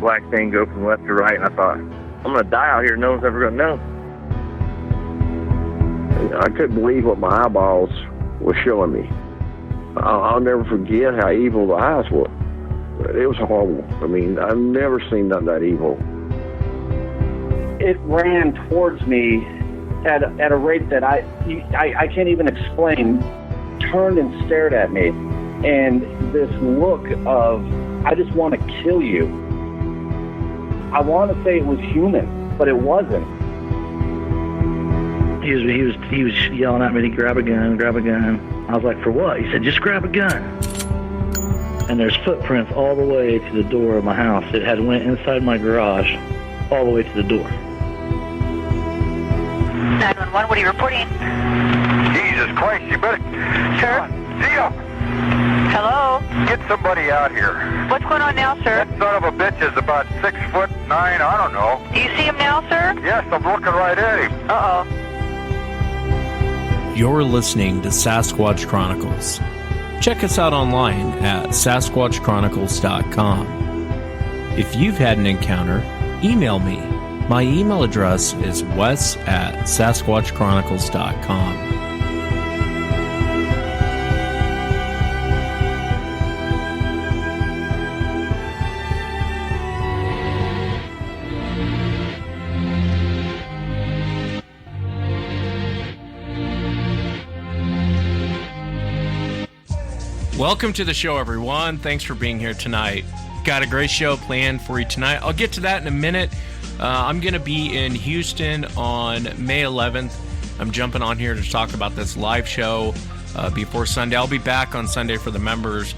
black thing go from left to right, and I thought, I'm going to die out here. No one's ever going to know. I couldn't believe what my eyeballs were showing me. I'll never forget how evil the eyes were. It was horrible. I mean, I've never seen nothing that evil. It ran towards me at a rate that I can't even explain. Turned and stared at me, and this look of, I just want to kill you. I want to say it was human, but it wasn't. He was yelling at me to grab a gun. I was like, for what? He said, just grab a gun. And there's footprints all the way to the door of my house. It had went inside my garage all the way to the door. 911, what are you reporting? Jesus Christ, you better... Sir? Zia! Hello? Get somebody out here. What's going on now, sir? That son of a bitch is about 6'9", I don't know. Do you see him now, sir? Yes, I'm looking right at him. Uh-oh. You're listening to Sasquatch Chronicles. Check us out online at sasquatchchronicles.com. If you've had an encounter, email me. My email address is wes@sasquatchchronicles.com. Welcome to the show, everyone. Thanks for being here tonight. Got a great show planned for you tonight. I'll get to that in a minute. I'm going to be in Houston on May 11th. I'm jumping on here to talk about this live show before Sunday. I'll be back on Sunday for the members.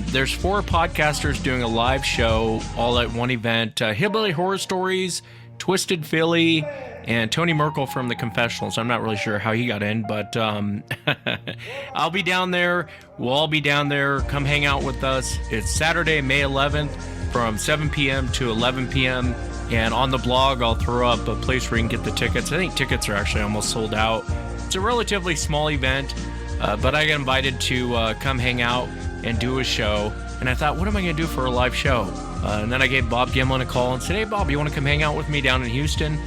There's 4 podcasters doing a live show all at one event. Hillbilly Horror Stories, Twisted Philly, and Tony Merkel from the Confessionals. I'm not really sure how he got in, but I'll be down there. We'll all be down there. Come hang out with us. It's Saturday, May 11th from 7 p.m. to 11 p.m. And on the blog, I'll throw up a place where you can get the tickets. I think tickets are actually almost sold out. It's a relatively small event, but I got invited to come hang out and do a show. And I thought, what am I going to do for a live show? And then I gave Bob Gimlin a call and said, hey, Bob, you want to come hang out with me down in Houston?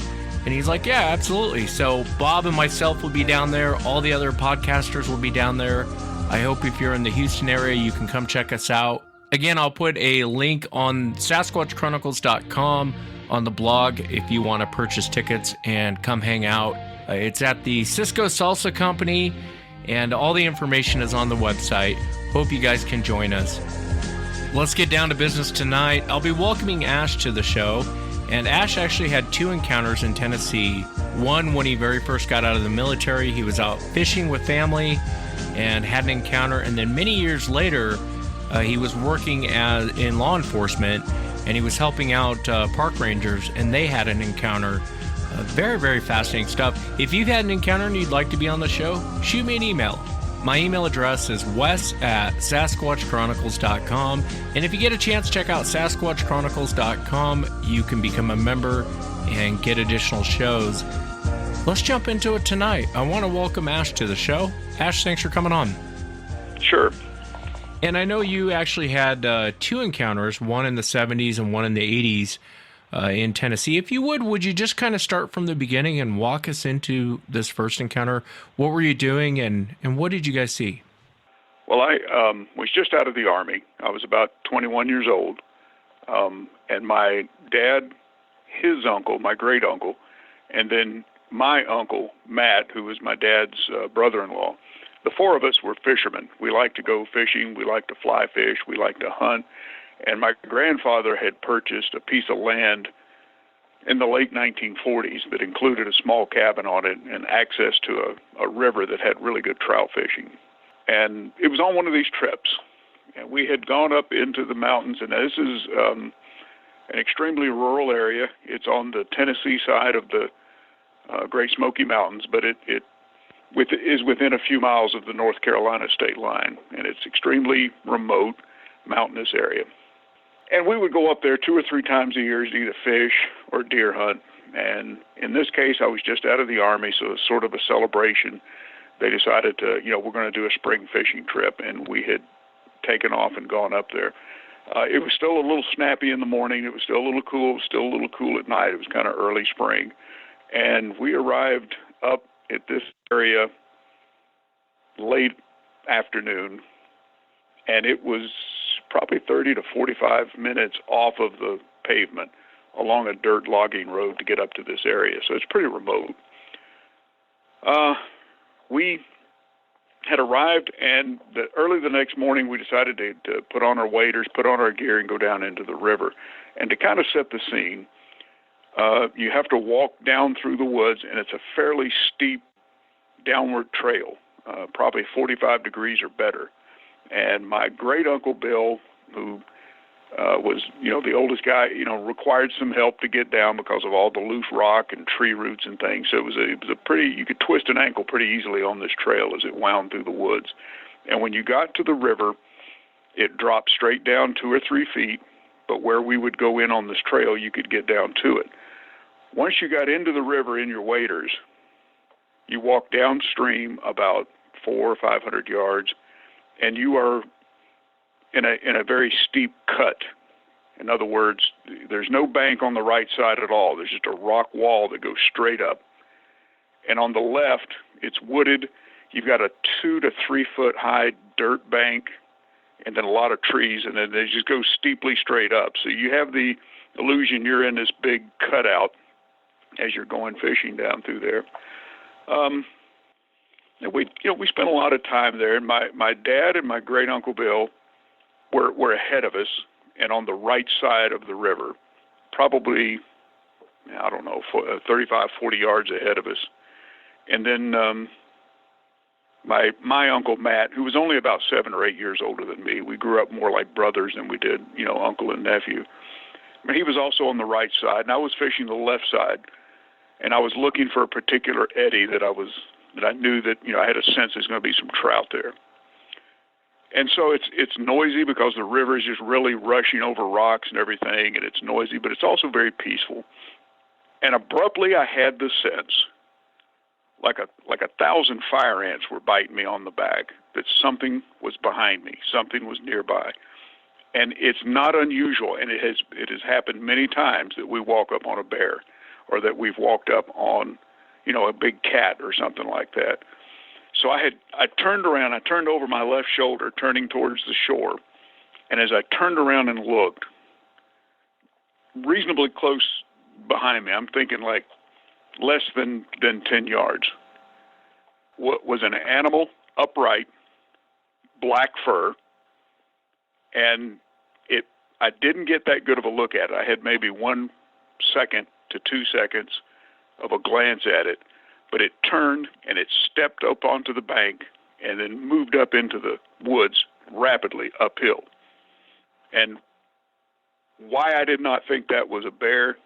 And he's like, yeah, absolutely. So Bob and myself will be down there. All the other podcasters will be down there. I hope if you're in the Houston area, you can come check us out. Again, I'll put a link on sasquatchchronicles.com on the blog if you want to purchase tickets and come hang out. It's at the Cisco Salsa Company, and all the information is on the website. Hope you guys can join us. Let's get down to business tonight. I'll be welcoming Ash to the show, and Ash actually had 2 encounters in Tennessee. One, when he very first got out of the military, he was out fishing with family and had an encounter, and then many years later, he was working in law enforcement, and he was helping out park rangers, and they had an encounter. Very, very fascinating stuff. If you've had an encounter and you'd like to be on the show, shoot me an email. My email address is wes@sasquatchchronicles.com. And if you get a chance, check out sasquatchchronicles.com. You can become a member and get additional shows. Let's jump into it tonight. I want to welcome Ash to the show. Ash, thanks for coming on. Sure. And I know you actually had 2 encounters, one in the 70s and one in the 80s in Tennessee. If you would you just kind of start from the beginning and walk us into this first encounter? What were you doing, and what did you guys see? Well, I was just out of the Army. I was about 21 years old. And my dad, his uncle, my great-uncle, and then my uncle, Matt, who was my dad's brother-in-law, the 4 of us were fishermen. We liked to go fishing. We liked to fly fish. We liked to hunt. And my grandfather had purchased a piece of land in the late 1940s that included a small cabin on it and access to a river that had really good trout fishing. And it was on one of these trips. And we had gone up into the mountains, and this is an extremely rural area. It's on the Tennessee side of the Great Smoky Mountains, but it is within a few miles of the North Carolina state line, and it's extremely remote, mountainous area. And we would go up there 2 or 3 times a year to either fish or deer hunt. And in this case, I was just out of the Army, so it was sort of a celebration. They decided to, we're going to do a spring fishing trip, and we had taken off and gone up there. It was still a little snappy in the morning. It was still a little cool. It was still a little cool at night. It was kind of early spring. And we arrived up at this area late afternoon, and it was probably 30 to 45 minutes off of the pavement along a dirt logging road to get up to this area. So it's pretty remote. We had arrived, and early the next morning we decided to put on our waders, put on our gear, and go down into the river. And to kind of set the scene, you have to walk down through the woods, and it's a fairly steep downward trail, probably 45 degrees or better. And my great uncle Bill, who was, the oldest guy, required some help to get down because of all the loose rock and tree roots and things. So it was a pretty, you could twist an ankle pretty easily on this trail as it wound through the woods. And when you got to the river, it dropped straight down 2 or 3 feet, but where we would go in on this trail, you could get down to it. Once you got into the river in your waders, you walk downstream about 400 or 500 yards, and you are in a very steep cut. In other words, there's no bank on the right side at all. There's just a rock wall that goes straight up. And on the left, it's wooded. You've got a 2 to 3 foot high dirt bank, and then a lot of trees, and then they just go steeply straight up. So you have the illusion you're in this big cutout as you're going fishing down through there. And we spent a lot of time there. And my dad and my great uncle Bill were ahead of us and on the right side of the river, probably, 35, 40 yards ahead of us. And then my uncle Matt, who was only about 7 or 8 years older than me, we grew up more like brothers than we did, uncle and nephew. But he was also on the right side, and I was fishing the left side, and I was looking for a particular eddy that I knew that I had a sense there's going to be some trout there. And so it's noisy because the river is just really rushing over rocks and everything, and it's noisy, but it's also very peaceful. And abruptly, I had the sense, like 1,000 fire ants were biting me on the back, that something was behind me, something was nearby. And it's not unusual, and it has happened many times that we walk up on a bear, or that we've walked up on, a big cat or something like that. So I turned around, I turned over my left shoulder, turning towards the shore. And as I turned around and looked, reasonably close behind me, I'm thinking like less than 10 yards, was an animal, upright, black fur. And I didn't get that good of a look at it. I had maybe 1 second to 2 seconds of a glance at it. But it turned and it stepped up onto the bank and then moved up into the woods rapidly uphill. And why I did not think that was a bear,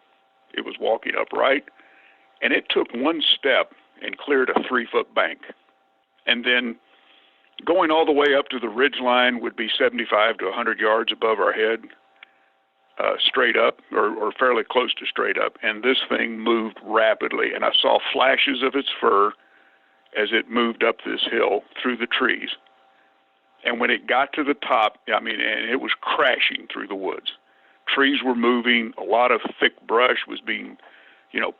it was walking upright, and it took 1 step and cleared a 3-foot bank. And then going all the way up to the ridge line would be 75 to 100 yards above our head, straight up, or fairly close to straight up, and this thing moved rapidly, and I saw flashes of its fur as it moved up this hill through the trees. And when it got to the top, and it was crashing through the woods. Trees were moving, a lot of thick brush was being,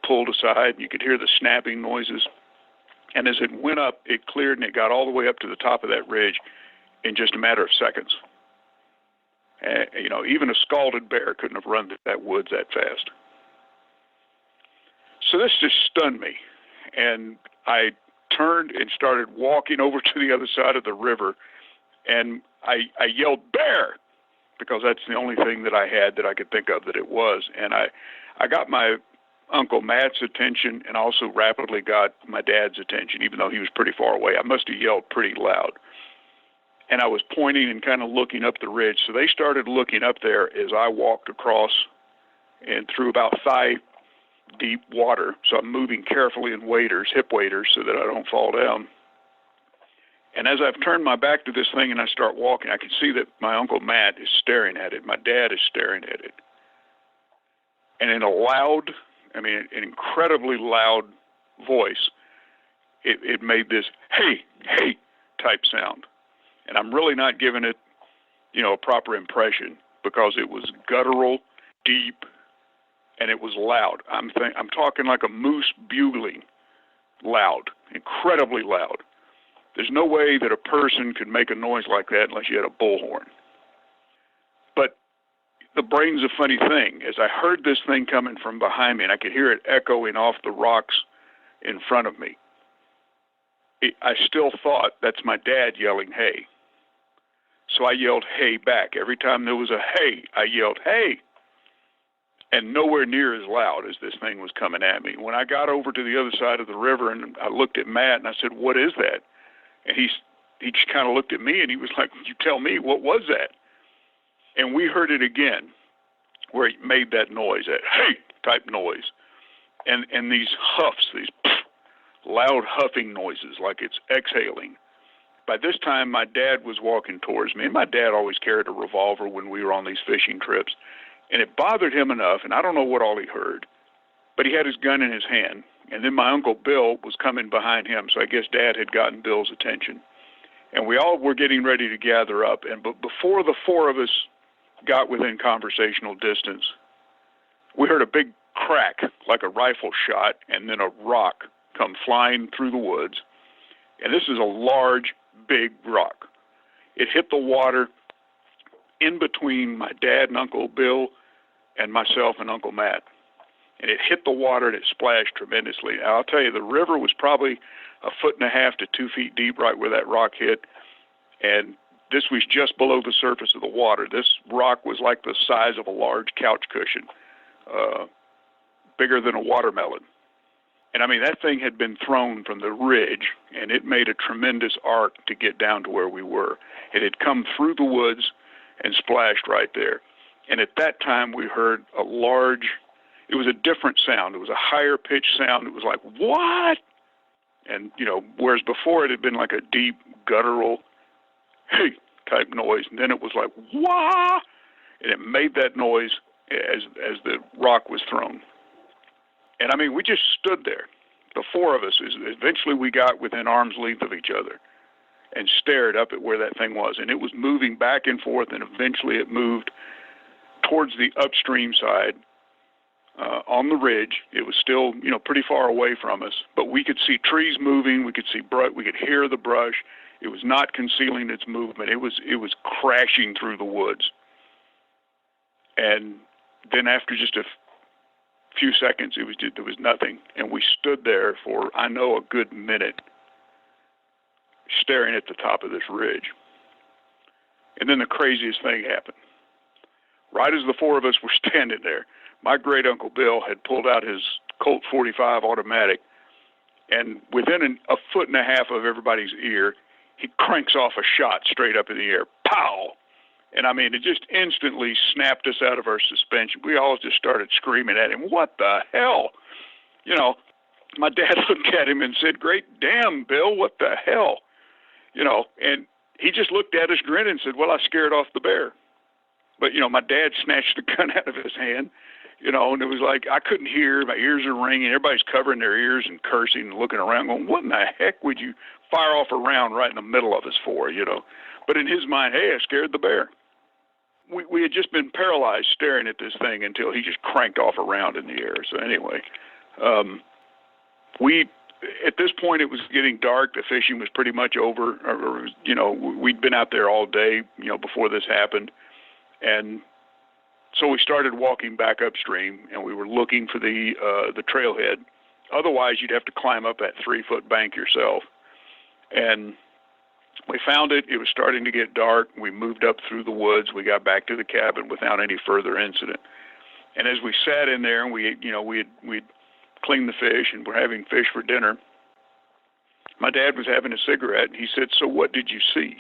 pulled aside, and you could hear the snapping noises. And as it went up, it cleared, and it got all the way up to the top of that ridge in just a matter of seconds. Even a scalded bear couldn't have run through that woods that fast. So this just stunned me. And I turned and started walking over to the other side of the river. And I yelled, "Bear!" because that's the only thing that I had that I could think of that it was. And I got my Uncle Matt's attention and also rapidly got my dad's attention, even though he was pretty far away. I must have yelled pretty loud. And I was pointing and kind of looking up the ridge. So they started looking up there as I walked across and through about thigh-deep water. So I'm moving carefully in waders, hip waders, so that I don't fall down. And as I've turned my back to this thing and I start walking, I can see that my Uncle Matt is staring at it. My dad is staring at it. And in a loud, an incredibly loud voice, it made this, "Hey, hey," type sound. And I'm really not giving it, a proper impression, because it was guttural, deep, and it was loud. I'm talking like a moose bugling, loud, incredibly loud. There's no way that a person could make a noise like that unless you had a bullhorn. But the brain's a funny thing. As I heard this thing coming from behind me, and I could hear it echoing off the rocks in front of me, I still thought that's my dad yelling, hey. So I yelled, hey, back. Every time there was a hey, I yelled, hey. And nowhere near as loud as this thing was coming at me. When I got over to the other side of the river and I looked at Matt and I said, what is that? And he just kind of looked at me and he was like, you tell me, what was that? And we heard it again, where it made that noise, that hey type noise. And these huffs, these loud huffing noises like it's exhaling. By this time, my dad was walking towards me, and my dad always carried a revolver when we were on these fishing trips. And it bothered him enough, and I don't know what all he heard, but he had his gun in his hand. And then my Uncle Bill was coming behind him, so I guess Dad had gotten Bill's attention. And we all were getting ready to gather up. But before the four of us got within conversational distance, we heard a big crack, like a rifle shot, and then a rock come flying through the woods. And this is a large, big rock. It hit the water in between my dad and Uncle Bill and myself and Uncle Matt. And it hit the water and it splashed tremendously. I'll tell you, the river was probably 1.5 to 2 feet deep right where that rock hit. And this was just below the surface of the water. This rock was like the size of a large couch cushion, bigger than a watermelon. And I mean, that thing had been thrown from the ridge, and it made a tremendous arc to get down to where we were. It had come through the woods and splashed right there. And at that time, we heard a large, it was a different sound. It was a higher pitched sound. It was like, what? And, you know, whereas before it had been like a deep, guttural, hey, type noise. And then it was like, wah! And it made that noise as the rock was thrown. And I mean, we just stood there, the four of us. Eventually we got within arm's length of each other and stared up at where that thing was. And it was moving back and forth, and eventually it moved towards the upstream side on the ridge. It was still, you know, pretty far away from us, but we could see trees moving. We could see we could hear the brush. It was not concealing its movement. It was crashing through the woods. And then after just a few seconds, there was nothing, and we stood there for, I know, a good minute, staring at the top of this ridge. And then the craziest thing happened. Right as the four of us were standing there, my great Uncle Bill had pulled out his Colt 45 automatic, and within 1.5 feet of everybody's ear, he cranks off a shot straight up in the air. Pow! And I mean, it just instantly snapped us out of our suspension. We all just started screaming at him, what the hell? You know, my dad looked at him and said, great damn, Bill, what the hell? You know, and he just looked at us, grinned, and said, well, I scared off the bear. But, you know, my dad snatched the gun out of his hand, you know, and it was like, I couldn't hear. My ears are ringing. Everybody's covering their ears and cursing and looking around going, what in the heck would you fire off a round right in the middle of us for, you know? But in his mind, hey, I scared the bear. We had just been paralyzed staring at this thing until he just cranked off a round in the air. So anyway, at this point, it was getting dark. The fishing was pretty much over. You know, we'd been out there all day, you know, before this happened. And so we started walking back upstream, and we were looking for the trailhead. Otherwise, you'd have to climb up that 3-foot bank yourself. And we found it. It was starting to get dark. We moved up through the woods. We got back to the cabin without any further incident. And as we sat in there, and we'd cleaned the fish, and we're having fish for dinner, my dad was having a cigarette, and he said, so what did you see?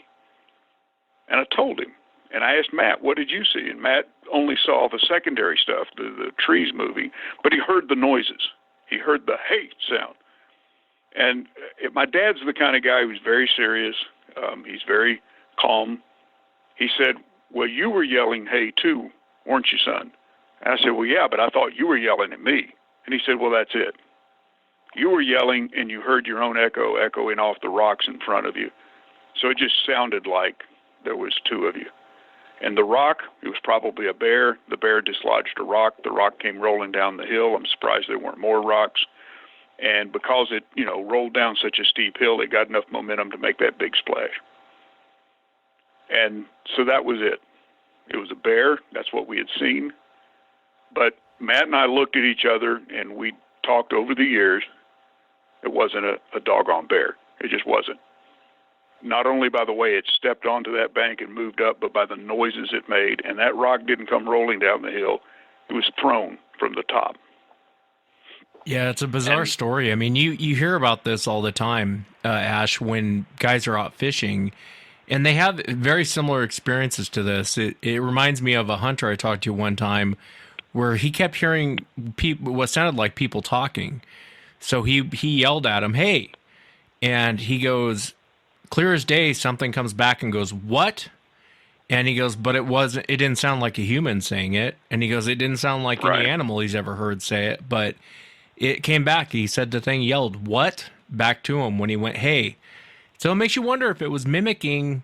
And I told him. And I asked Matt, what did you see? And Matt only saw the secondary stuff, the trees moving, but he heard the noises. He heard the hey sound. And my dad's the kind of guy who's very serious. He's very calm. He said, well, you were yelling hey too, weren't you, son? And I said, well, yeah, but I thought you were yelling at me. And he said, well, that's it. You were yelling, and you heard your own echoing off the rocks in front of you. So it just sounded like there was two of you. And the rock, it was probably a bear. The bear dislodged a rock. The rock came rolling down the hill. I'm surprised there weren't more rocks. And because it, rolled down such a steep hill, it got enough momentum to make that big splash. And so that was it. It was a bear. That's what we had seen. But Matt and I looked at each other, and we talked over the years. It wasn't a doggone bear. It just wasn't. Not only by the way it stepped onto that bank and moved up, but by the noises it made. And that rock didn't come rolling down the hill. It was thrown from the top. Yeah, it's a bizarre story. I mean, you hear about this all the time, Ash, when guys are out fishing, and they have very similar experiences to this. It reminds me of a hunter I talked to one time where he kept hearing what sounded like people talking. So he yelled at him, "Hey," and he goes, clear as day, something comes back and goes, "What?" And he goes, but it didn't sound like a human saying it. And he goes, it didn't sound like any animal he's ever heard say it, but it came back. He said the thing yelled, "What?" back to him when he went, "Hey." So it makes you wonder if it was mimicking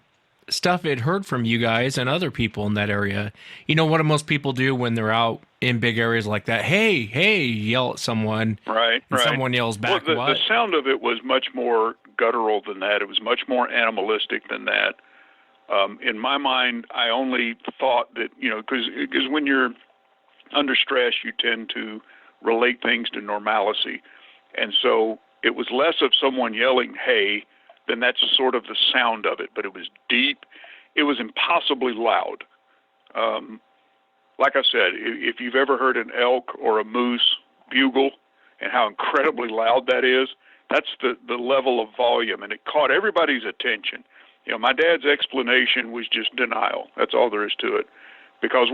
stuff it heard from you guys and other people in that area. What do most people do when they're out in big areas like that? Hey, hey, yell at someone. Right. Someone yells back, well, what? The sound of it was much more guttural than that. It was much more animalistic than that. In my mind, I only thought that, because when you're under stress, you tend to relate things to normalcy. And so it was less of someone yelling, "Hey," than that's sort of the sound of it. But it was deep. It was impossibly loud. Like I said, if you've ever heard an elk or a moose bugle and how incredibly loud that is, that's the level of volume. And it caught everybody's attention. My dad's explanation was just denial. That's all there is to it. Because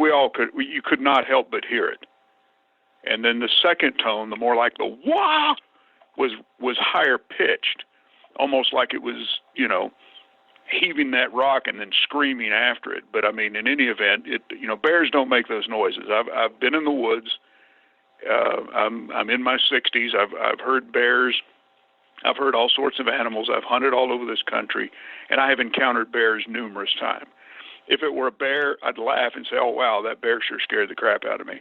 you could not help but hear it. And then the second tone, the more like the wah, was higher pitched, almost like it was, heaving that rock and then screaming after it. But I mean, in any event, bears don't make those noises. I've been in the woods. I'm in my 60s. I've heard bears. I've heard all sorts of animals. I've hunted all over this country, and I have encountered bears numerous times. If it were a bear, I'd laugh and say, "Oh, wow, that bear sure scared the crap out of me."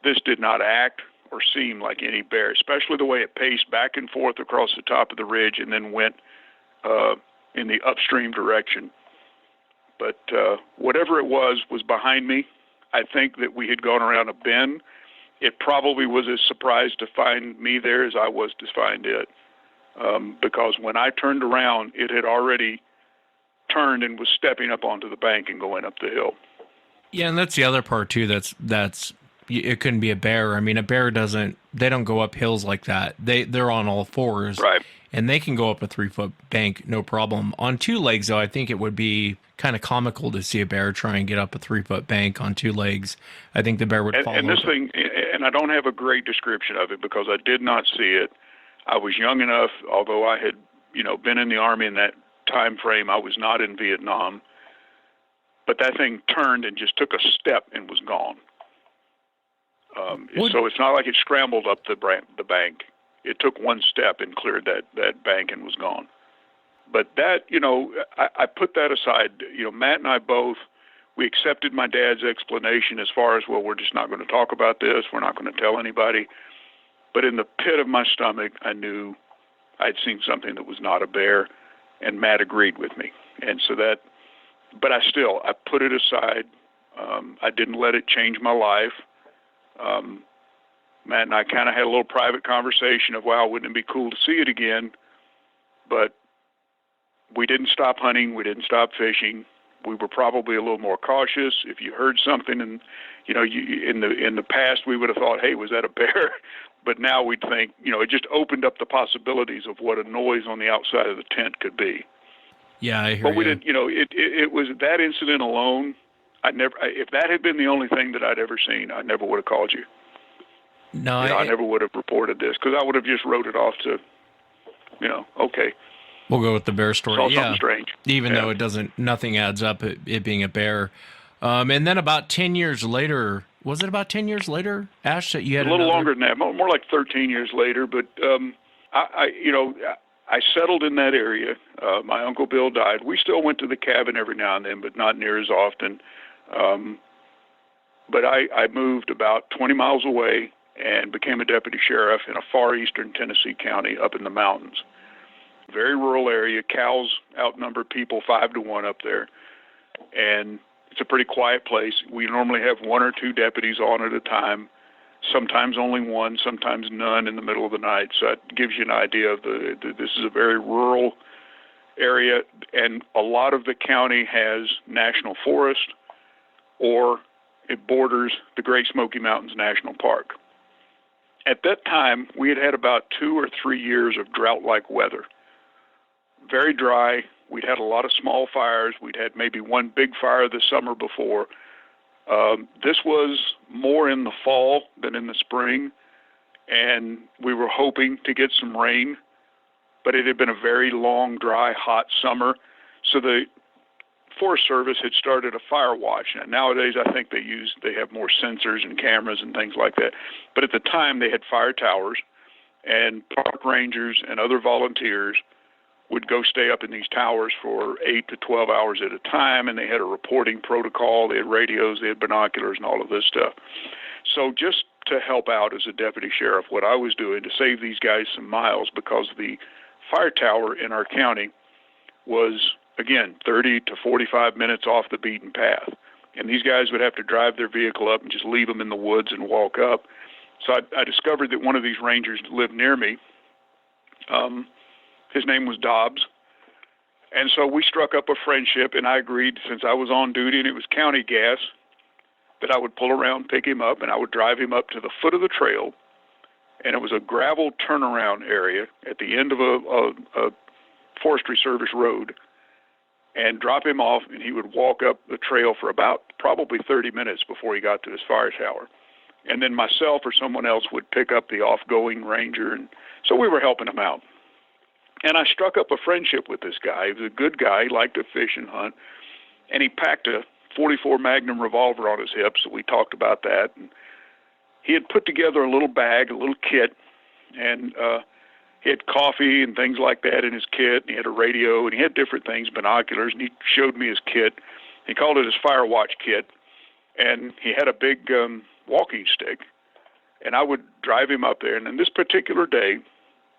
This did not act or seem like any bear, especially the way it paced back and forth across the top of the ridge and then went in the upstream direction. But whatever it was behind me. I think that we had gone around a bend. It probably was as surprised to find me there as I was to find it. Because when I turned around, it had already turned and was stepping up onto the bank and going up the hill. Yeah, and that's the other part too. That's it couldn't be a bear. I mean, a bear they don't go up hills like that. They're on all fours, right? And they can go up a 3-foot bank, no problem. On two legs, though, I think it would be kind of comical to see a bear try and get up a 3-foot bank on two legs. I think the bear would fall. And this thing, and I don't have a great description of it because I did not see it. I was young enough, although I had, been in the Army in that time frame. I was not in Vietnam. But that thing turned and just took a step and was gone. So it's not like it scrambled up the bank. It took one step and cleared that bank and was gone. But that, I put that aside. Matt and I both, we accepted my dad's explanation as far as, well, we're just not going to talk about this. We're not going to tell anybody. But in the pit of my stomach, I knew I'd seen something that was not a bear, and Matt agreed with me. And so but I put it aside. I didn't let it change my life. Matt and I kind of had a little private conversation of, wow, wouldn't it be cool to see it again? But we didn't stop hunting. We didn't stop fishing. We were probably a little more cautious. If you heard something, and in the past we would have thought, hey, was that a bear? But now we'd think, it just opened up the possibilities of what a noise on the outside of the tent could be. Yeah, I hear But we didn't. It was that incident alone. If that had been the only thing that I'd ever seen, I never would have called you. No, I never would have reported this because I would have just wrote it off to, okay. We'll go with the bear story. Saw something strange. Even though nothing adds up, it being a bear. And then about 10 years later, was it about 10 years later, Ash, that you had a little longer than that, more like 13 years later. But I settled in that area. My Uncle Bill died. We still went to the cabin every now and then, but not near as often. But I moved about 20 miles away and became a deputy sheriff in a far eastern Tennessee county up in the mountains. Very rural area. Cows outnumber people 5-1 up there. And it's a pretty quiet place. We normally have 1 or 2 deputies on at a time, sometimes only one, sometimes none in the middle of the night. So that gives you an idea of this is a very rural area, and a lot of the county has national forest, or it borders the Great Smoky Mountains National Park. At that time, we had about 2 or 3 years of drought-like weather. Very dry. We'd had a lot of small fires. We'd had maybe one big fire the summer before. This was more in the fall than in the spring, and we were hoping to get some rain, but it had been a very long, dry, hot summer. So the Forest Service had started a fire watch. And nowadays, I think they have more sensors and cameras and things like that. But at the time, they had fire towers, and park rangers and other volunteers would go stay up in these towers for 8 to 12 hours at a time, and they had a reporting protocol. They had radios, they had binoculars, and all of this stuff. So just to help out as a deputy sheriff, what I was doing to save these guys some miles, because the fire tower in our county was, again, 30 to 45 minutes off the beaten path. And these guys would have to drive their vehicle up and just leave them in the woods and walk up. So I discovered that one of these rangers lived near me. His name was Dobbs. And so we struck up a friendship, and I agreed, since I was on duty and it was county gas, that I would pull around, pick him up, and I would drive him up to the foot of the trail. And it was a gravel turnaround area at the end of a Forestry Service road, and drop him off, and he would walk up the trail for about probably 30 minutes before he got to his fire tower. And then myself or someone else would pick up the off-going ranger, and so we were helping him out. And I struck up a friendship with this guy. He was a good guy. He liked to fish and hunt. And he packed a .44 Magnum revolver on his hip, so we talked about that. And he had put together a little bag, a little kit, and he had coffee and things like that in his kit, and he had a radio, and he had different things, binoculars, and he showed me his kit. He called it his Fire Watch kit, and he had a big walking stick, and I would drive him up there. And on this particular day,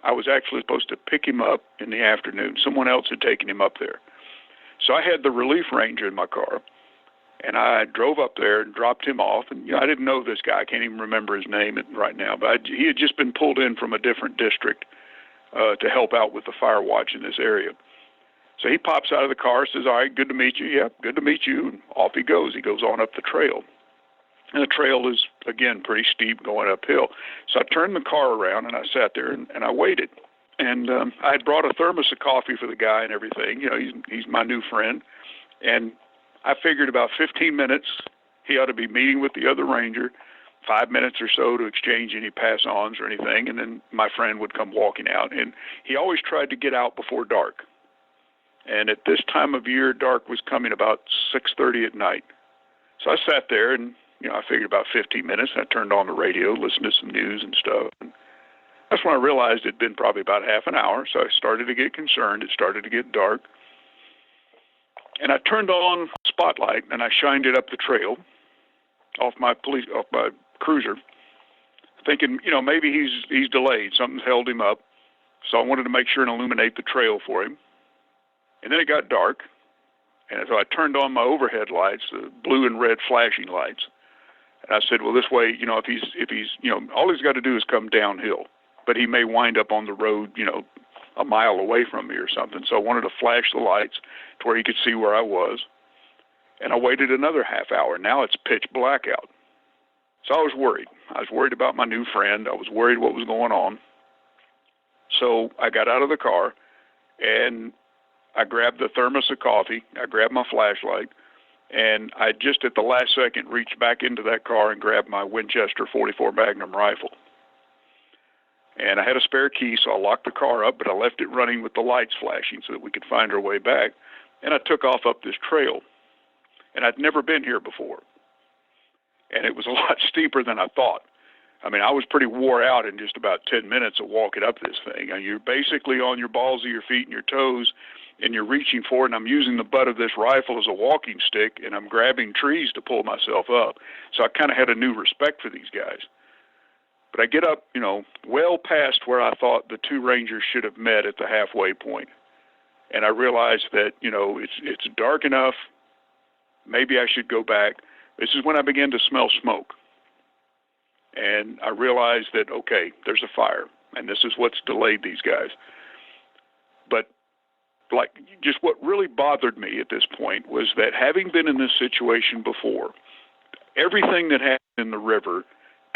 I was actually supposed to pick him up in the afternoon. Someone else had taken him up there. So I had the relief ranger in my car, and I drove up there and dropped him off. And I didn't know this guy. I can't even remember his name right now, but he had just been pulled in from a different district to help out with the fire watch in this area. So he pops out of the car, says, "All right, good to meet you." "Yep, good to meet you." And off he goes. He goes on up the trail. And the trail is, again, pretty steep going uphill. So I turned the car around, and I sat there, and I waited. And I had brought a thermos of coffee for the guy and everything. He's my new friend. And I figured about 15 minutes, he ought to be meeting with the other ranger, 5 minutes or so to exchange any pass-ons or anything, and then my friend would come walking out. And he always tried to get out before dark. And at this time of year, dark was coming about 6:30 at night. So I sat there, and I figured about 15 minutes, and I turned on the radio, listened to some news and stuff. And that's when I realized it'd been probably about half an hour, so I started to get concerned. It started to get dark. And I turned on spotlight, and I shined it up the trail off my cruiser, thinking, maybe he's delayed. Something's held him up. So I wanted to make sure and illuminate the trail for him. And then it got dark, and so I turned on my overhead lights, the blue and red flashing lights. And I said, well, this way, if he's, all he's got to do is come downhill, but he may wind up on the road, a mile away from me or something. So I wanted to flash the lights to where he could see where I was. And I waited another half hour. Now it's pitch black out. So I was worried. I was worried about my new friend. I was worried what was going on. So I got out of the car, and I grabbed the thermos of coffee. I grabbed my flashlight. And I just at the last second reached back into that car and grabbed my Winchester .44 Magnum rifle. And I had a spare key, so I locked the car up, but I left it running with the lights flashing so that we could find our way back. And I took off up this trail. And I'd never been here before. And it was a lot steeper than I thought. I mean, I was pretty wore out in just about 10 minutes of walking up this thing. And you're basically on your balls of your feet and your toes, and you're reaching for it, and I'm using the butt of this rifle as a walking stick, and I'm grabbing trees to pull myself up. So I kind of had a new respect for these guys. But I get up, well past where I thought the two rangers should have met at the halfway point. And I realized that, it's dark enough. Maybe I should go back. This is when I began to smell smoke. And I realized that, okay, there's a fire, and this is what's delayed these guys. But just what really bothered me at this point was that having been in this situation before, everything that happened in the river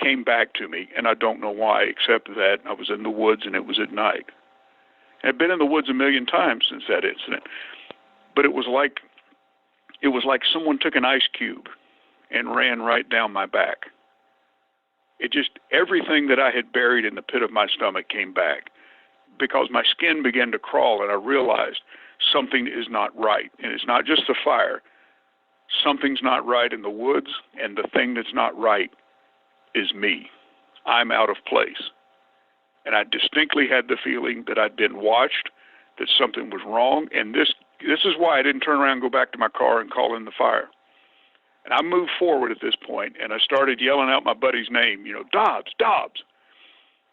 came back to me, and I don't know why, except that I was in the woods and it was at night. I've been in the woods a million times since that incident, but it was like someone took an ice cube and ran right down my back. Everything that I had buried in the pit of my stomach came back, because my skin began to crawl, and I realized something is not right. And it's not just the fire. Something's not right in the woods, and the thing that's not right is me. I'm out of place. And I distinctly had the feeling that I'd been watched, that something was wrong, and this is why I didn't turn around and go back to my car and call in the fire. And I moved forward at this point, and I started yelling out my buddy's name, Dobbs, Dobbs.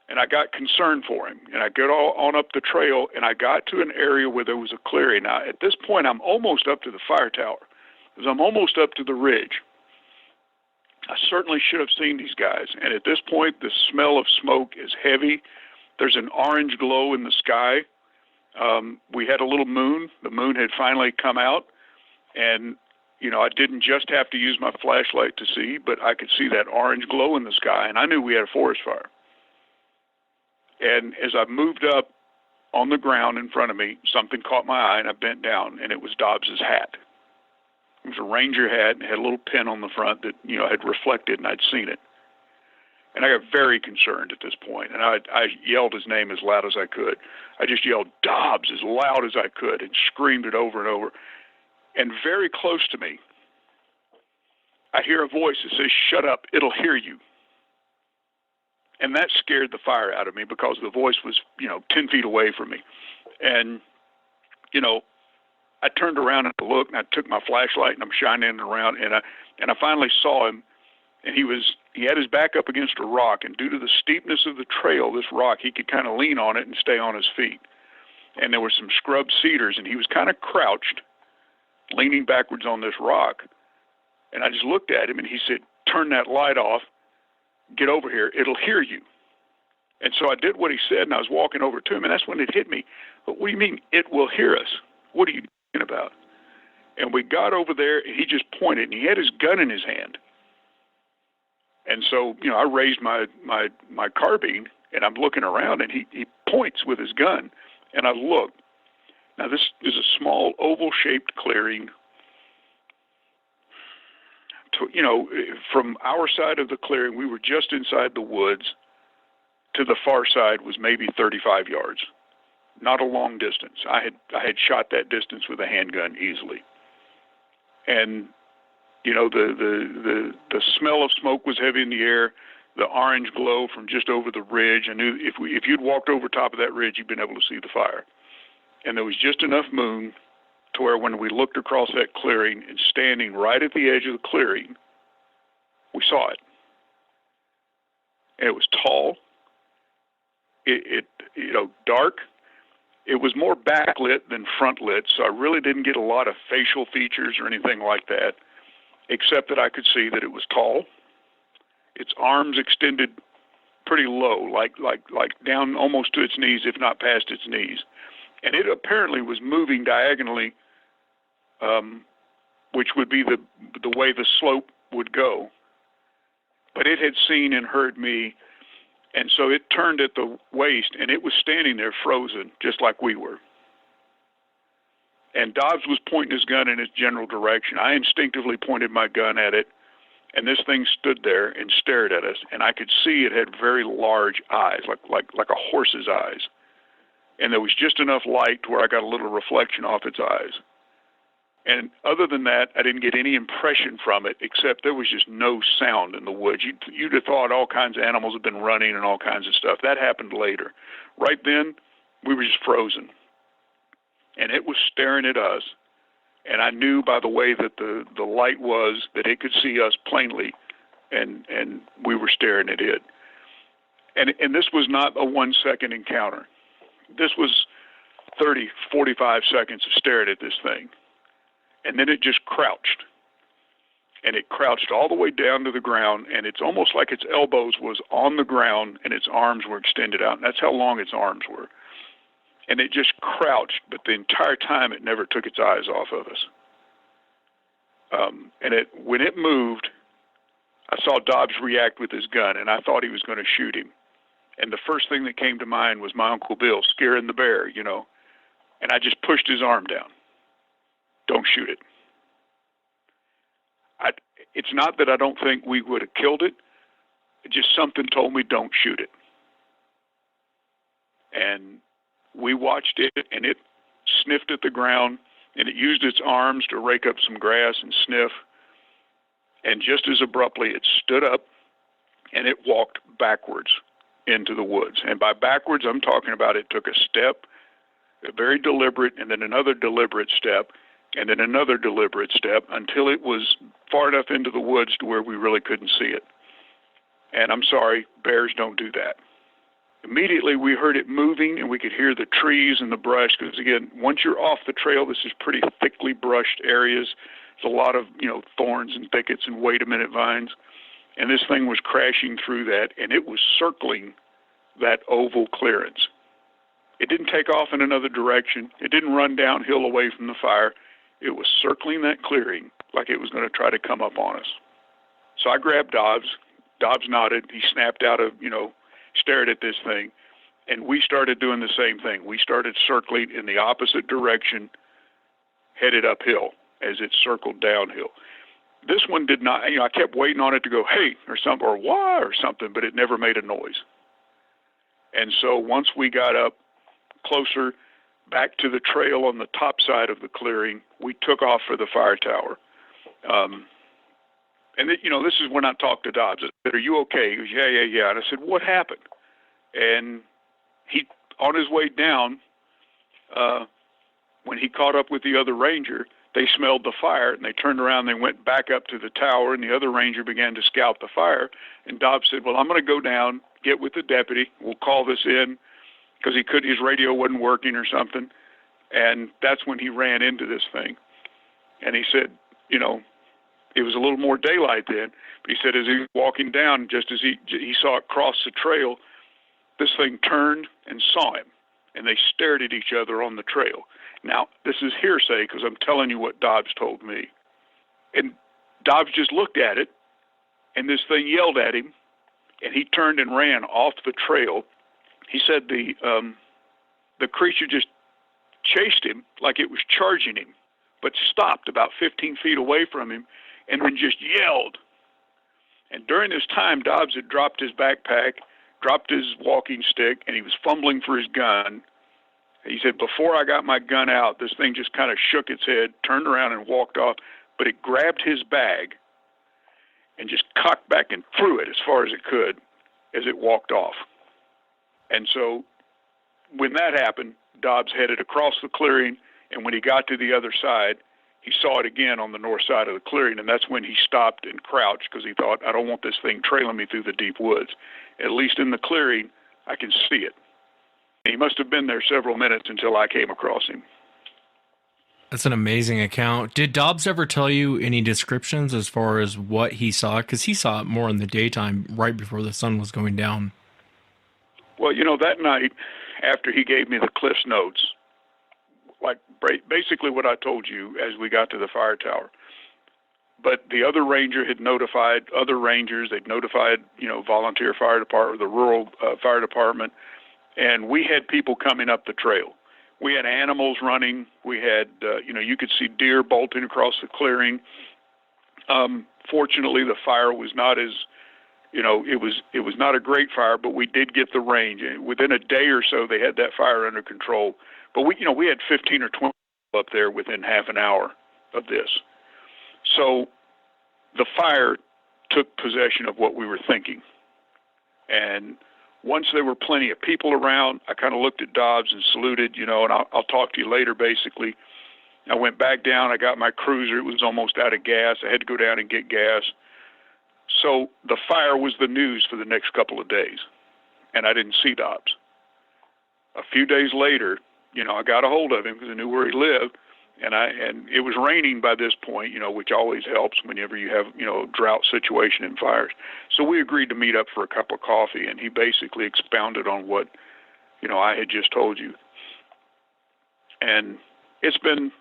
And I got concerned for him, and I got all on up the trail, and I got to an area where there was a clearing. Now, at this point, I'm almost up to the fire tower, because I'm almost up to the ridge. I certainly should have seen these guys, and at this point, the smell of smoke is heavy. There's an orange glow in the sky. We had a little moon. The moon had finally come out, and I didn't just have to use my flashlight to see, but I could see that orange glow in the sky, and I knew we had a forest fire. And as I moved up on the ground in front of me, something caught my eye, and I bent down, and it was Dobbs's hat. It was a ranger hat, and it had a little pin on the front that, had reflected, and I'd seen it. And I got very concerned at this point, and I yelled his name as loud as I could. I just yelled, Dobbs, as loud as I could, and screamed it over and over. And very close to me, I hear a voice that says, shut up, it'll hear you. And that scared the fire out of me, because the voice was, 10 feet away from me. And, I turned around and looked, and I took my flashlight, and I'm shining it around, and I finally saw him, and he had his back up against a rock, and due to the steepness of the trail, this rock, he could kind of lean on it and stay on his feet. And there were some scrub cedars, and he was kind of crouched, leaning backwards on this rock. And I just looked at him, and he said, turn that light off, get over here, it'll hear you. And so I did what he said, and I was walking over to him, and that's when it hit me. But what do you mean, it will hear us? What are you talking about? And we got over there, and he just pointed, and he had his gun in his hand. And so, I raised my carbine, and I'm looking around, and he points with his gun, and I look. Now, this is a small oval-shaped clearing. From our side of the clearing, we were just inside the woods. To the far side was maybe 35 yards. Not a long distance. I had shot that distance with a handgun easily. And the smell of smoke was heavy in the air. The orange glow from just over the ridge. I knew if you'd walked over top of that ridge, you'd been able to see the fire. And there was just enough moon to where when we looked across that clearing and standing right at the edge of the clearing, we saw it. And it was tall. It dark. It was more backlit than front lit, so I really didn't get a lot of facial features or anything like that, except that I could see that it was tall. Its arms extended pretty low, like down almost to its knees, if not past its knees. And it apparently was moving diagonally, which would be the way the slope would go. But it had seen and heard me, and so it turned at the waist, and it was standing there frozen, just like we were. And Dobbs was pointing his gun in its general direction. I instinctively pointed my gun at it, and this thing stood there and stared at us, and I could see it had very large eyes, like a horse's eyes. And there was just enough light to where I got a little reflection off its eyes. And other than that, I didn't get any impression from it, except there was just no sound in the woods. You'd have thought all kinds of animals had been running and all kinds of stuff. That happened later. Right then, we were just frozen. And it was staring at us. And I knew by the way that the light was that it could see us plainly, and we were staring at it. And this was not a 1-second encounter. This was 30, 45 seconds of staring at this thing. And then it just crouched. And it crouched all the way down to the ground, and it's almost like its elbows was on the ground and its arms were extended out. And that's how long its arms were. And it just crouched, but the entire time it never took its eyes off of us. And when it moved, I saw Dobbs react with his gun, and I thought he was going to shoot him. And the first thing that came to mind was my Uncle Bill scaring the bear, you know. And I just pushed his arm down. Don't shoot it. It's not that I don't think we would have killed it. Just something told me don't shoot it. And we watched it, and it sniffed at the ground, and it used its arms to rake up some grass and sniff. And just as abruptly, it stood up, and it walked backwards into the woods. And by backwards, I'm talking about it took a step, a very deliberate, and then another deliberate step, and then another deliberate step until it was far enough into the woods to where we really couldn't see it. And I'm sorry, bears don't do that. Immediately we heard it moving, and we could hear the trees and the brush, because again, once you're off the trail, this is pretty thickly brushed areas. There's a lot of, thorns and thickets and wait-a-minute vines. And this thing was crashing through that, and it was circling that oval clearance. It didn't take off in another direction. It didn't run downhill away from the fire. It was circling that clearing like it was going to try to come up on us. So I grabbed Dobbs. Dobbs nodded. He snapped out of, stared at this thing. And we started doing the same thing. We started circling in the opposite direction, headed uphill as it circled downhill. This one did not, I kept waiting on it to go, hey, or something, or why, or something, but it never made a noise. And so once we got up closer back to the trail on the top side of the clearing, we took off for the fire tower. This is when I talked to Dobbs. I said, are you okay? He goes, yeah. And I said, what happened? And he, on his way down, when he caught up with the other ranger, they smelled the fire, and they turned around, they went back up to the tower, and the other ranger began to scout the fire. And Dobbs said, well, I'm going to go down, get with the deputy. We'll call this in, because his radio wasn't working or something. And that's when he ran into this thing. And he said, it was a little more daylight then, but he said as he was walking down, just as he saw it cross the trail, this thing turned and saw him, and they stared at each other on the trail. Now, this is hearsay because I'm telling you what Dobbs told me. And Dobbs just looked at it, and this thing yelled at him, and he turned and ran off the trail. He said the creature just chased him like it was charging him, but stopped about 15 feet away from him and then just yelled. And during this time, Dobbs had dropped his backpack, dropped his walking stick, and he was fumbling for his gun. He said, before I got my gun out, this thing just kind of shook its head, turned around and walked off, but it grabbed his bag and just cocked back and threw it as far as it could as it walked off. And so when that happened, Dobbs headed across the clearing, and when he got to the other side, he saw it again on the north side of the clearing, and that's when he stopped and crouched because he thought, I don't want this thing trailing me through the deep woods. At least in the clearing, I can see it. He must have been there several minutes until I came across him. That's an amazing account. Did Dobbs ever tell you any descriptions as far as what he saw? Because he saw it more in the daytime, right before the sun was going down. Well, that night, after he gave me the Cliff's Notes, like basically what I told you as we got to the fire tower. But the other ranger had notified other rangers. They'd notified, volunteer fire department, the rural fire department, and we had people coming up the trail. We had animals running. We had, you could see deer bolting across the clearing. Fortunately, the fire was not as, it was not a great fire, but we did get the range. And within a day or so, they had that fire under control. But we had 15 or 20 up there within half an hour of this. So the fire took possession of what we were thinking. And once there were plenty of people around, I kind of looked at Dobbs and saluted, and I'll talk to you later, basically. I went back down. I got my cruiser. It was almost out of gas. I had to go down and get gas. So the fire was the news for the next couple of days, and I didn't see Dobbs. A few days later, I got a hold of him because I knew where he lived, and it was raining by this point, which always helps whenever you have, a drought situation in fires. So we agreed to meet up for a cup of coffee, and he basically expounded on what, I had just told you. And it's been,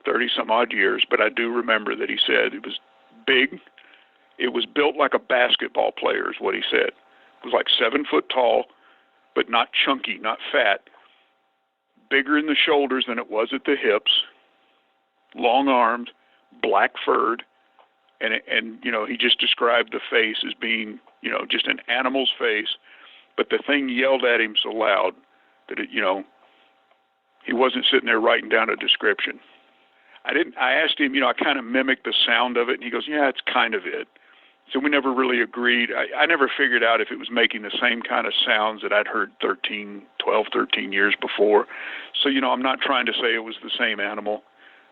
30 some odd years, but I do remember that he said it was big. It was built like a basketball player is what he said. It was like 7 foot tall, but not chunky, not fat. Bigger in the shoulders than it was at the hips. Long-armed, black-furred, and he just described the face as being, just an animal's face, but the thing yelled at him so loud that he wasn't sitting there writing down a description. I asked him, I kind of mimicked the sound of it, and he goes, yeah, it's kind of it. So we never really agreed. I never figured out if it was making the same kind of sounds that I'd heard 12, 13 years before. So, I'm not trying to say it was the same animal.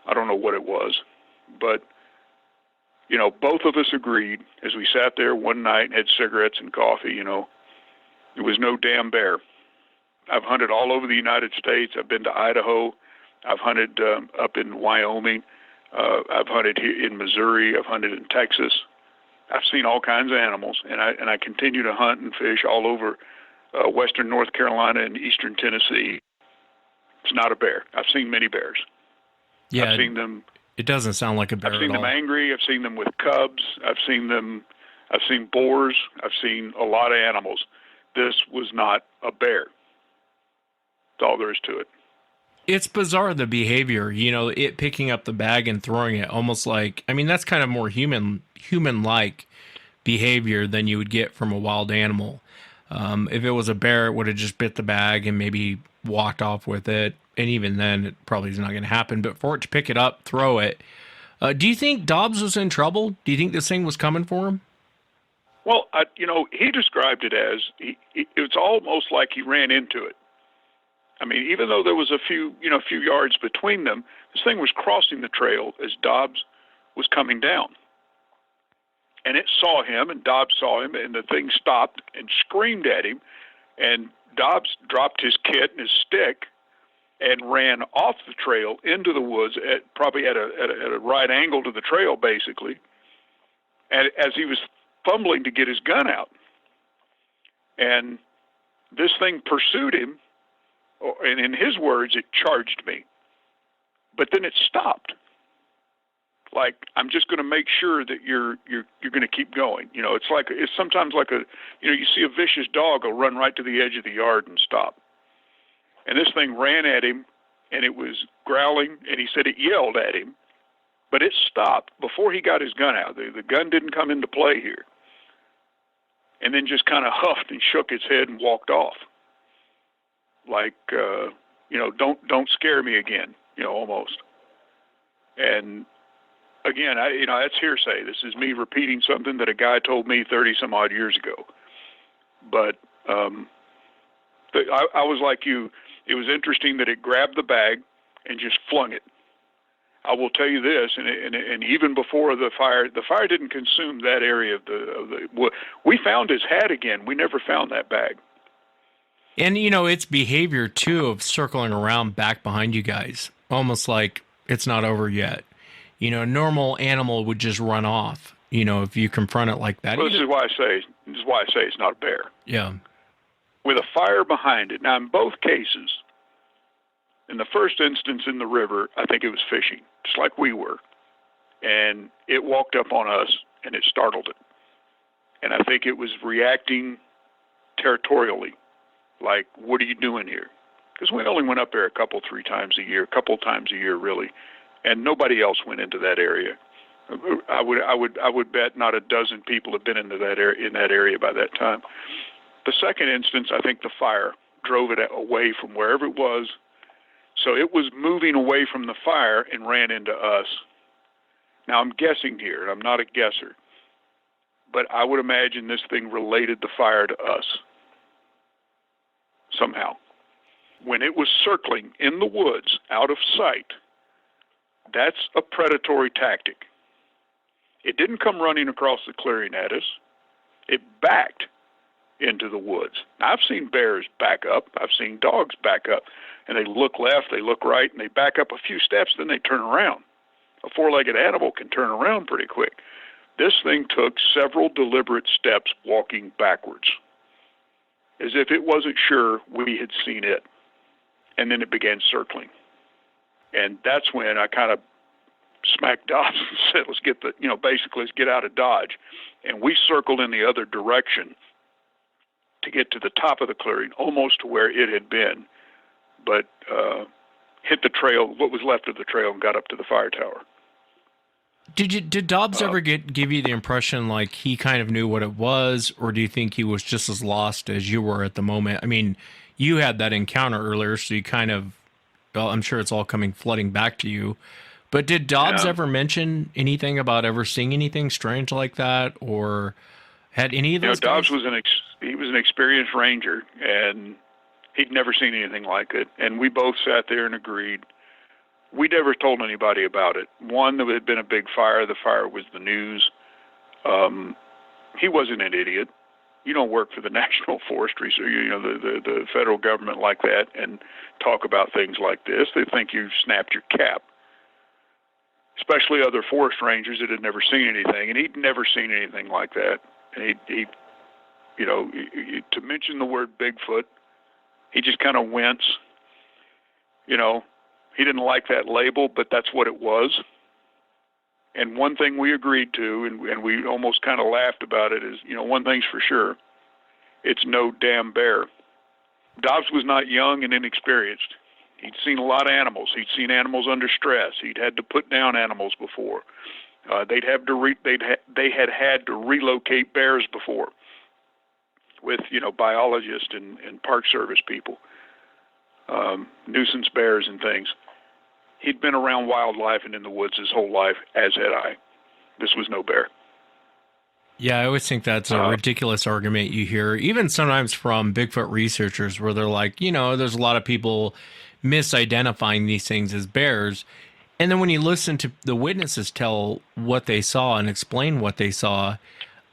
I don't know what it was. But, both of us agreed as we sat there one night and had cigarettes and coffee, it was no damn bear. I've hunted all over the United States. I've been to Idaho. I've hunted up in Wyoming. I've hunted here in Missouri. I've hunted in Texas. I've seen all kinds of animals, and I continue to hunt and fish all over western North Carolina and eastern Tennessee. It's not a bear. I've seen many bears. Yeah, I've seen them. It doesn't sound like a bear. I've seen at them all. angry. I've seen them with cubs. I've seen boars. I've seen a lot of animals. This was not a bear. That's all there is to it. It's bizarre, the behavior, it picking up the bag and throwing it almost like, that's kind of more human-like behavior than you would get from a wild animal. If it was a bear, it would have just bit the bag and maybe walked off with it. And even then, it probably is not going to happen. But for it to pick it up, throw it. Do you think Dobbs was in trouble? Do you think this thing was coming for him? Well, he described it as, it's almost like he ran into it. Even though there was a few yards between them, this thing was crossing the trail as Dobbs was coming down. And it saw him, and Dobbs saw him, and the thing stopped and screamed at him. And Dobbs dropped his kit and his stick and ran off the trail into the woods, probably at a right angle to the trail, basically, and as he was fumbling to get his gun out. And this thing pursued him. And in his words, it charged me. But then it stopped. Like, I'm just going to make sure that you're going to keep going. It's sometimes like you see a vicious dog go run right to the edge of the yard and stop. And this thing ran at him, and it was growling, and he said it yelled at him, but it stopped before he got his gun out. The gun didn't come into play here. And then just kind of huffed and shook its head and walked off. Like, don't scare me again, almost. And again, that's hearsay. This is me repeating something that a guy told me 30 some odd years ago. But I was like you. It was interesting that it grabbed the bag and just flung it. I will tell you this, and even before the fire didn't consume that area of the. We found his hat again. We never found that bag. And, its behavior, too, of circling around back behind you guys, almost like it's not over yet. A normal animal would just run off, if you confront it like that. Well, this is why I say it's not a bear. Yeah. With a fire behind it. Now, in both cases, in the first instance in the river, I think it was fishing, just like we were. And it walked up on us, and it startled it. And I think it was reacting territorially. Like, what are you doing here? Because we only went up there a couple times a year, really, and nobody else went into that area. I would bet not a dozen people have been in that area by that time. The second instance, I think the fire drove it away from wherever it was, so it was moving away from the fire and ran into us. Now, I'm guessing here, and I'm not a guesser, but I would imagine this thing related the fire to us somehow. When it was circling in the woods, out of sight, that's a predatory tactic. It didn't come running across the clearing at us. It backed into the woods. Now, I've seen bears back up. I've seen dogs back up, and they look left, they look right, and they back up a few steps, then they turn around. A four-legged animal can turn around pretty quick. This thing took several deliberate steps walking backwards, as if it wasn't sure we had seen it. And then it began circling. And that's when I kind of smacked Dobbs and said, let's get out of Dodge. And we circled in the other direction to get to the top of the clearing, almost to where it had been, but hit the trail, what was left of the trail, and got up to the fire tower. Did Dobbs ever give you the impression like he kind of knew what it was, or do you think he was just as lost as you were at the moment? I mean, you had that encounter earlier, so you kind of, well, I'm sure it's all flooding back to you. But did Dobbs ever mention anything about ever seeing anything strange like that, or had any of those? Dobbs was an experienced ranger, and he'd never seen anything like it. And we both sat there and agreed. We never told anybody about it. One, there had been a big fire. The fire was the news. He wasn't an idiot. You don't work for the National Forestry, so the federal government like that, and talk about things like this. They think you snapped your cap. Especially other forest rangers that had never seen anything, and he'd never seen anything like that. And he to mention the word Bigfoot, he just kind of winced. He didn't like that label, but that's what it was. And one thing we agreed to, and we almost kind of laughed about it, is, one thing's for sure, it's no damn bear. Dobbs was not young and inexperienced. He'd seen a lot of animals. He'd seen animals under stress. He'd had to put down animals before. They had had to relocate bears before with biologists and Park Service people, nuisance bears and things. He'd been around wildlife and in the woods his whole life, as had I. This was no bear. Yeah, I always think that's a ridiculous argument you hear, even sometimes from Bigfoot researchers, where they're like, there's a lot of people misidentifying these things as bears. And then when you listen to the witnesses tell what they saw and explain what they saw,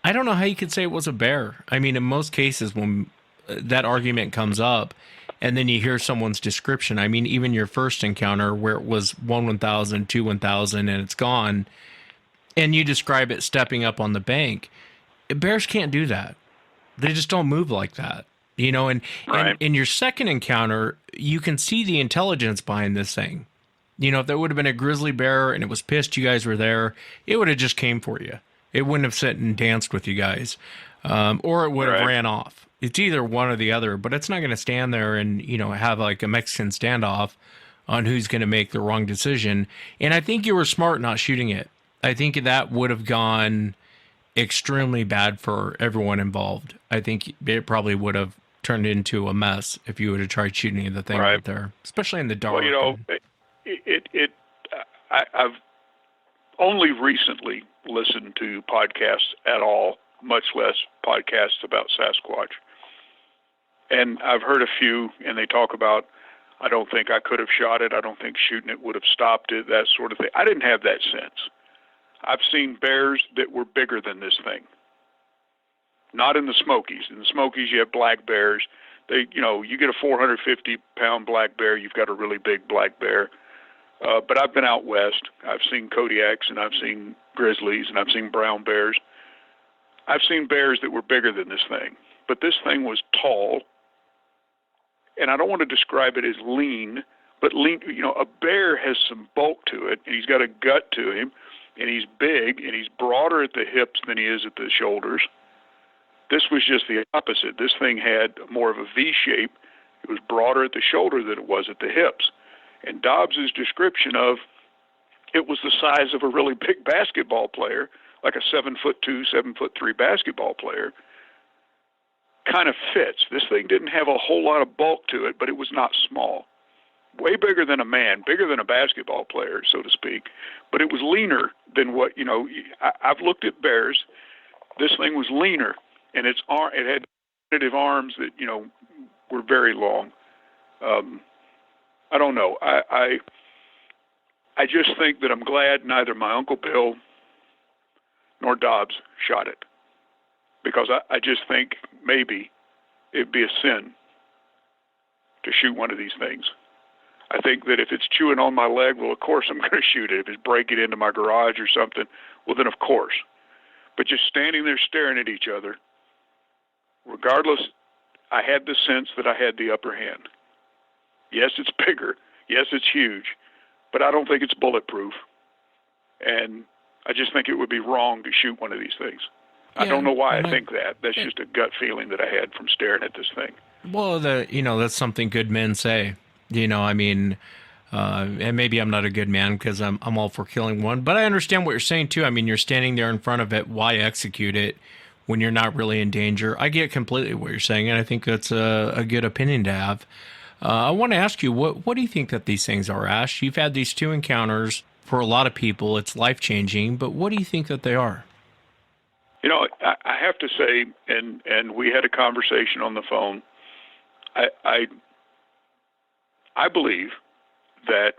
I don't know how you could say it was a bear. I mean, in most cases, when that argument comes up and then you hear someone's description, I mean, even your first encounter where it was 1/1000, 2/1000, and it's gone, and you describe it stepping up on the bank, bears can't do that. They just don't move like that. And in your second encounter, you can see the intelligence behind this thing. If there would have been a grizzly bear and it was pissed you guys were there, it would have just came for you. It wouldn't have sat and danced with you guys, or it would have ran off. It's either one or the other, but it's not going to stand there and, have like a Mexican standoff on who's going to make the wrong decision. And I think you were smart not shooting it. I think that would have gone extremely bad for everyone involved. I think it probably would have turned into a mess if you would have tried shooting the thing right there, especially in the dark. Well, I've only recently listened to podcasts at all, much less podcasts about Sasquatch. And I've heard a few, and they talk about, I don't think I could have shot it. I don't think shooting it would have stopped it, that sort of thing. I didn't have that sense. I've seen bears that were bigger than this thing. Not in the Smokies. In the Smokies, you have black bears. You get a 450-pound black bear, you've got a really big black bear. But I've been out west. I've seen Kodiaks, and I've seen grizzlies, and I've seen brown bears. I've seen bears that were bigger than this thing. But this thing was tall, and I don't want to describe it as lean, but lean. A bear has some bulk to it, and he's got a gut to him, and he's big, and he's broader at the hips than he is at the shoulders. This was just the opposite. This thing had more of a V shape. It was broader at the shoulder than it was at the hips. And Dobbs's description of it was the size of a really big basketball player, like a 7'2", 7'3" basketball player, kind of fits. This thing didn't have a whole lot of bulk to it, but it was not small. way bigger than a man, bigger than a basketball player, so to speak. But it was leaner than what, I've looked at bears. This thing was leaner, and it had definitive arms that, were very long. I don't know. I just think that I'm glad neither my Uncle Bill nor Dobbs shot it, because I just think maybe it'd be a sin to shoot one of these things. I think that if it's chewing on my leg, well, of course I'm going to shoot it. If it's breaking into my garage or something, well, then of course. But just standing there staring at each other, regardless, I had the sense that I had the upper hand. Yes, it's bigger. Yes, it's huge. But I don't think it's bulletproof. And I just think it would be wrong to shoot one of these things. Yeah, I don't know why I think that. That's just a gut feeling that I had from staring at this thing. Well, that's something good men say. And maybe I'm not a good man because I'm all for killing one. But I understand what you're saying, too. I mean, you're standing there in front of it. Why execute it when you're not really in danger? I get completely what you're saying, and I think that's a good opinion to have. I want to ask you, what do you think that these things are, Ash? You've had these 2 encounters. For a lot of people, it's life-changing. But what do you think that they are? I have to say, and we had a conversation on the phone, I believe that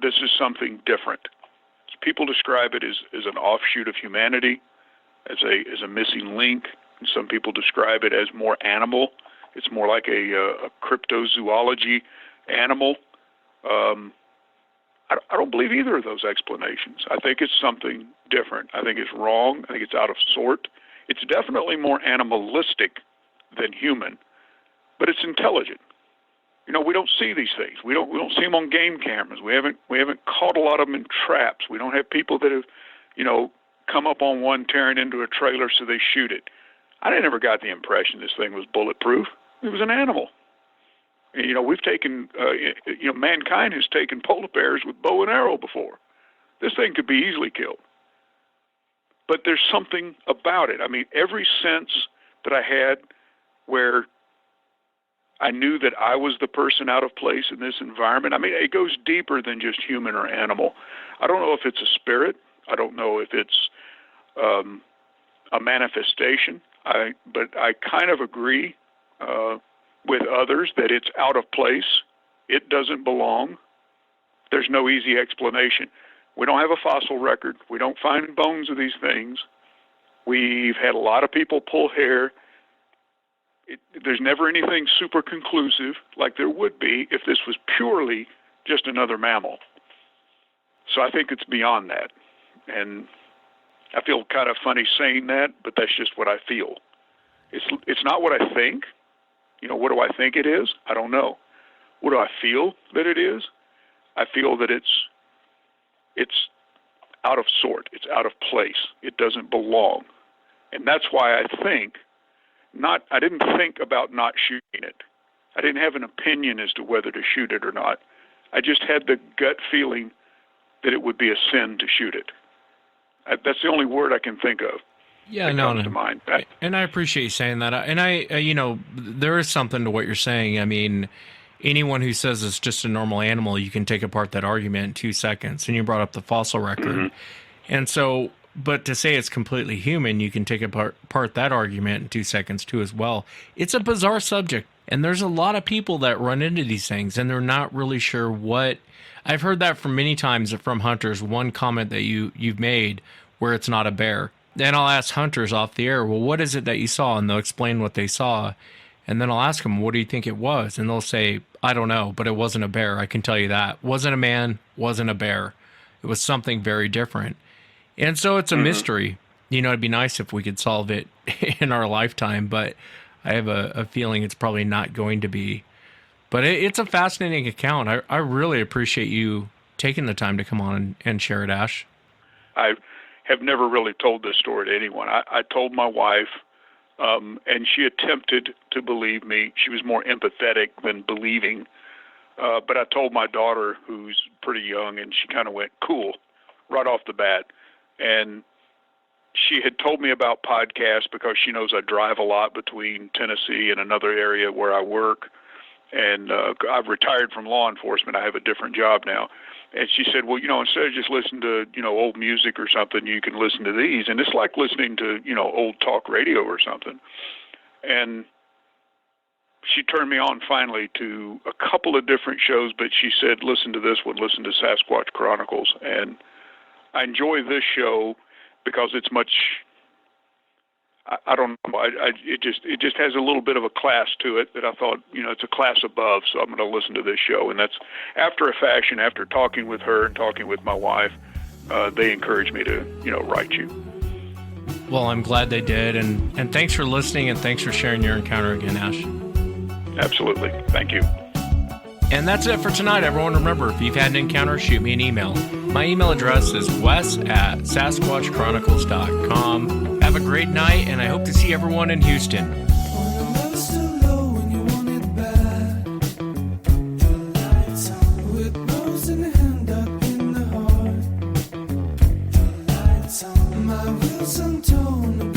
this is something different. People describe it as an offshoot of humanity, as a missing link. And some people describe it as more animal. It's more like a cryptozoology animal. I don't believe either of those explanations. I think it's something different. I think it's wrong. I think it's out of sort. It's definitely more animalistic than human, but it's intelligent. We don't see these things. We don't see them on game cameras. We haven't caught a lot of them in traps. We don't have people that have, come up on one tearing into a trailer so they shoot it. I never got the impression this thing was bulletproof. It was an animal. We've taken, mankind has taken polar bears with bow and arrow before. This thing could be easily killed. But there's something about it. I mean, every sense that I had where I knew that I was the person out of place in this environment, I mean, it goes deeper than just human or animal. I don't know if it's a spirit. I don't know if it's a manifestation. But I kind of agree with others that it's out of place. It doesn't belong. There's no easy explanation. We don't have a fossil record. We don't find bones of these things. We've had a lot of people pull hair. There's never anything super conclusive like there would be if this was purely just another mammal. So I think it's beyond that. And I feel kind of funny saying that, but that's just what I feel. It's not what I think. What do I think it is? I don't know. What do I feel that it is? I feel that it's out of sort. It's out of place. It doesn't belong. And that's why I didn't think about not shooting it. I didn't have an opinion as to whether to shoot it or not. I just had the gut feeling that it would be a sin to shoot it. That's the only word I can think of. Yeah, comes to mind. And I appreciate you saying that. And there is something to what you're saying. I mean, anyone who says it's just a normal animal, you can take apart that argument in 2 seconds. And you brought up the fossil record. Mm-hmm. And so, but to say it's completely human, you can take apart that argument in 2 seconds too as well. It's a bizarre subject. And there's a lot of people that run into these things and they're not really sure what. I've heard that from many times from hunters. One comment that you've made where it's not a bear. Then I'll ask hunters off the air, well, what is it that you saw? And they'll explain what they saw. And then I'll ask them, what do you think it was? And they'll say, I don't know, but it wasn't a bear. I can tell you that. Wasn't a man, wasn't a bear. It was something very different. And so it's a mystery. It'd be nice if we could solve it in our lifetime, but I have a feeling it's probably not going to be. But it's a fascinating account. I really appreciate you taking the time to come on and share it, Ash. I have never really told this story to anyone. I told my wife, and she attempted to believe me. She was more empathetic than believing. But I told my daughter, who's pretty young, and she kind of went, cool, right off the bat. And she had told me about podcasts because she knows I drive a lot between Tennessee and another area where I work. and I've retired from law enforcement. I have a different job now. And she said, well, instead of just listening to, old music or something, you can listen to these. And it's like listening to, old talk radio or something. And she turned me on finally to a couple of different shows, but she said, listen to this one, listen to Sasquatch Chronicles. And I enjoy this show because it's much, I don't know, it just has a little bit of a class to it that I thought, it's a class above, so I'm going to listen to this show. And that's, after a fashion, after talking with her and talking with my wife, they encouraged me to, write you. Well, I'm glad they did, and thanks for listening, and thanks for sharing your encounter again, Ash. Absolutely. Thank you. And that's it for tonight, everyone. Remember, if you've had an encounter, shoot me an email. My email address is wes@sasquatchchronicles.com. Have a great night, and I hope to see everyone in Houston. My wheels unturned.